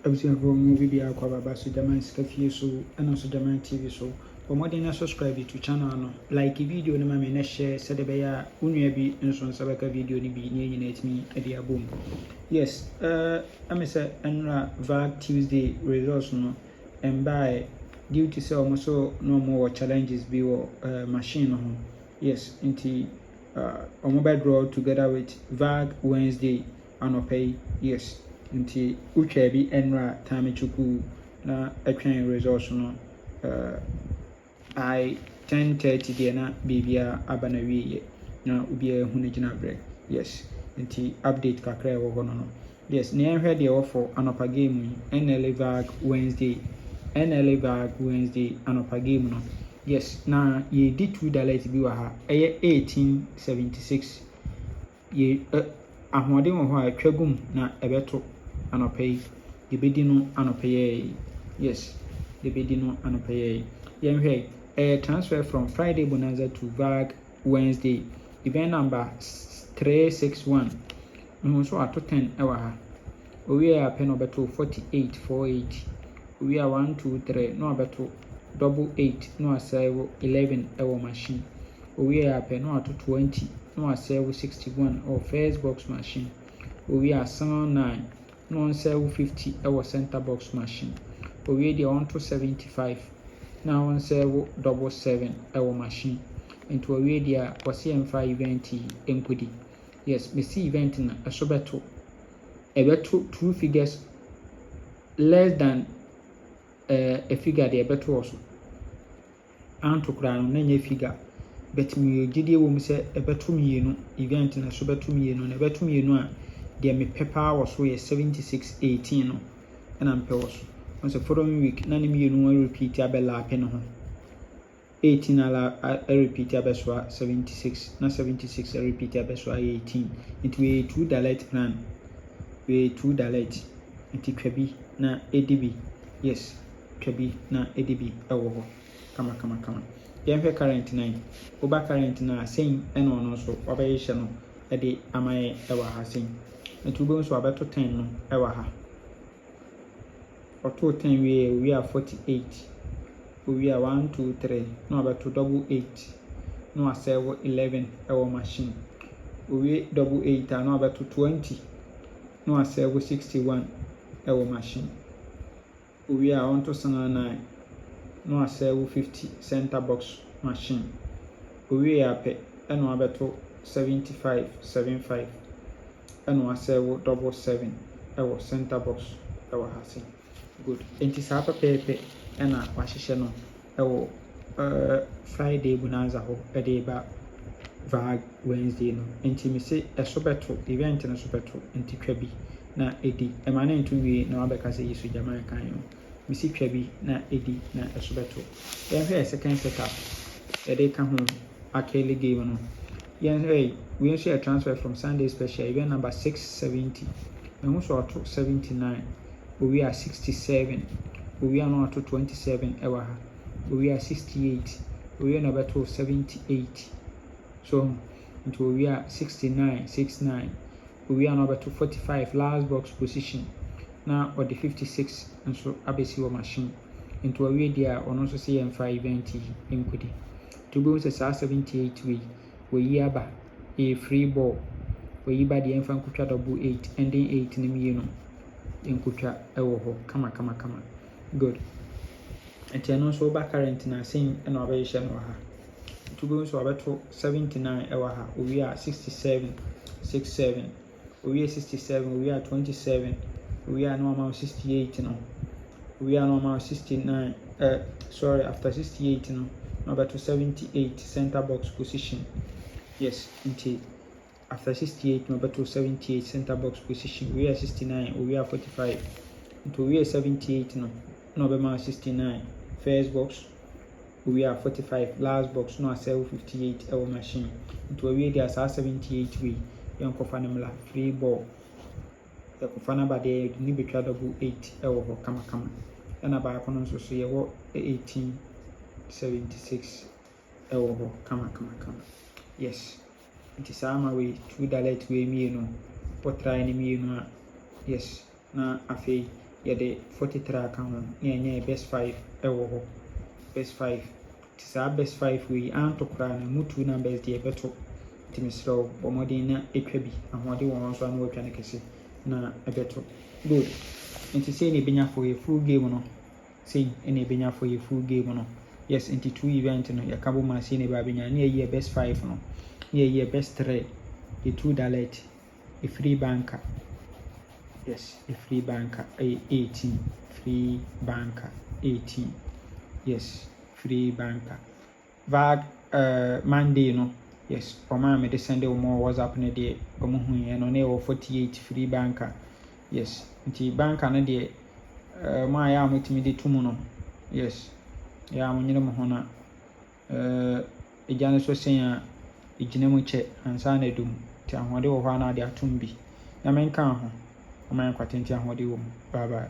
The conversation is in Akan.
abusuafo mu bi akwa baba so German Scafie so and also German TV so pomodin na subscribe to channel no like video no ma me na share said be ya unua bi nso nsabaka video ni bi ni nyina etimi e de abom. Yes, I'm say Nla Vag Tuesday results no and by due to say almost no more challenges be machine no. Yes, into mobile draw together with Vag Wednesday anopay. Yes, nti utwa bi Nla time chuku na atwan results no I 10:30 dey na bibia aba na wiye na obi ehu na gina break. Yes, nti update kakra e wo no. Yes, na enhwe dey offer anopa game Nla Vag Wednesday anopa game no. Yes, na ye di $2 bi wa ha eye 1876 ye ahoden wo ho a twagum na ebeto anopai debedi no anopai. Yes, debedi no anopai yenhwe transfer from Friday bonanza to Vag Wednesday event number 361 no so ato 10 ewa ha owie a pen obeto 4848 owie a 123 no obeto 88 no asave 11 ewa machine owie a pen no ato 20 no asave 61 or first box machine owie a 9 no asave 50 ewa center box machine owie dia 1 to 75 now on serve 77 ewa machine into a radio was CM5 event enkudi. Yes, me see event na esobeto two figures less than a figure the beto also anto kra no na nya figure bet me gidie wo mu se ebeto mienu event na sobeto mienu na ebeto mienu a de me pepa was so 7618 no na mpe was on the following week na ni mienu repeat abela pen ho 18 ala repeat abeswa 76 na 76 repeat abeswa 18 it we $2 plan we $2 it kwabi na edb. Yes, kwabi na edb ewo ho kama yemfe current 9 oba current na sen eno no so obayehye no e de amaye ewa ha sen etubo so abeto 10 no ewa ha auto 10 we are 48 we are 1 2 3 no abeto double 8 no asave 11 ewa machine we double 8 no abeto 20 no asave 61 ewa machine we are 1 to 9 no asave 50 center box machine we are pe eno abeto 75 eno asave double 7 ewa center box ewa hasi. Good. Enti sa pepe ena wahihye no ewo Friday bonanza ho ede ba Vag Wednesday no. Enti me se esobeto event na sobeto enti twabi na edi emane ntuwi na wabeka se yisu German kan yo. Me si twabi na edi na esobeto. Yenhwe second setup ede ka ho akele game no. Yenhwe we nso a transfer from Sunday special event number 670. Me ho so auto 79 we are 67 we are not to 27 ewa ha we are 68 we are number 78 so into we are 69 we are number 45 last box position now or the 56 and so abesi wa machine into a we there on also CM5 event enkudi to go say 78 we yaba a free ball we yiba the enfan kutwa double 8 ending 8 ni mienu enkutwa ewo ho kama good. Enti eno so ba current na sen na obayehye no ha tubo so abeto 79 ewa ha we are 67 we are 67 we are 27 we are normal 68 no we are normal 69 sorry after 68 no abeto 78 center box position. Yes, enti after 68 number 78 center box position we are 69 we are 45 into we are 78 no number 69 first box we are 45 last box no asave 58 our machine into we there 78 we yanko fanamla free ball the kofana ba de ni betwa double 8 ewo ho kama na ba kono so so ye wo 1876 ewo ho kama. Yes, it is ama we $2 we mienu potrai ni mienu. Yes, na afi yɛde 43 aka ho na yɛnyɛ best 5 ɛwɔ hɔ. Best 5 nti saa best 5 wei anto koraa na mu 2 numbers deɛ ɛbɛto nti mesrɛ wo bɔ mmɔden na ɛtwa bi ahoɔden wɔ hɔ nso a na wɔatwa no kɛse na ɛbɛto. Good. Nti sei na ɛbɛnya for yɛ full game no. Sei na ɛbɛnya for yɛ full game no. Yes, nti 2 event no yɛka bɔ ma sei na ɛbɛ abɛnya na yɛyi yɛ best 5 no na yɛyi yɛ best 3 yɛ 2 direct yɛ free banker. Yes, a free banker 18, free banker 18. Yes, free banker. Vag Monday no. Yes, Oma me de send more WhatsApp ne de omo hu ye no na 48 free banker. Yes, nti banker no de ma ya mutimi de tumu no. Yes. Ya mo nyine mo ho na ejane so sen a ejine mu che ansa na dum. Ti ahode wo ho na de atum bi. Na menka ho. Oma yakwatenti ahode wo mu. Bye bye.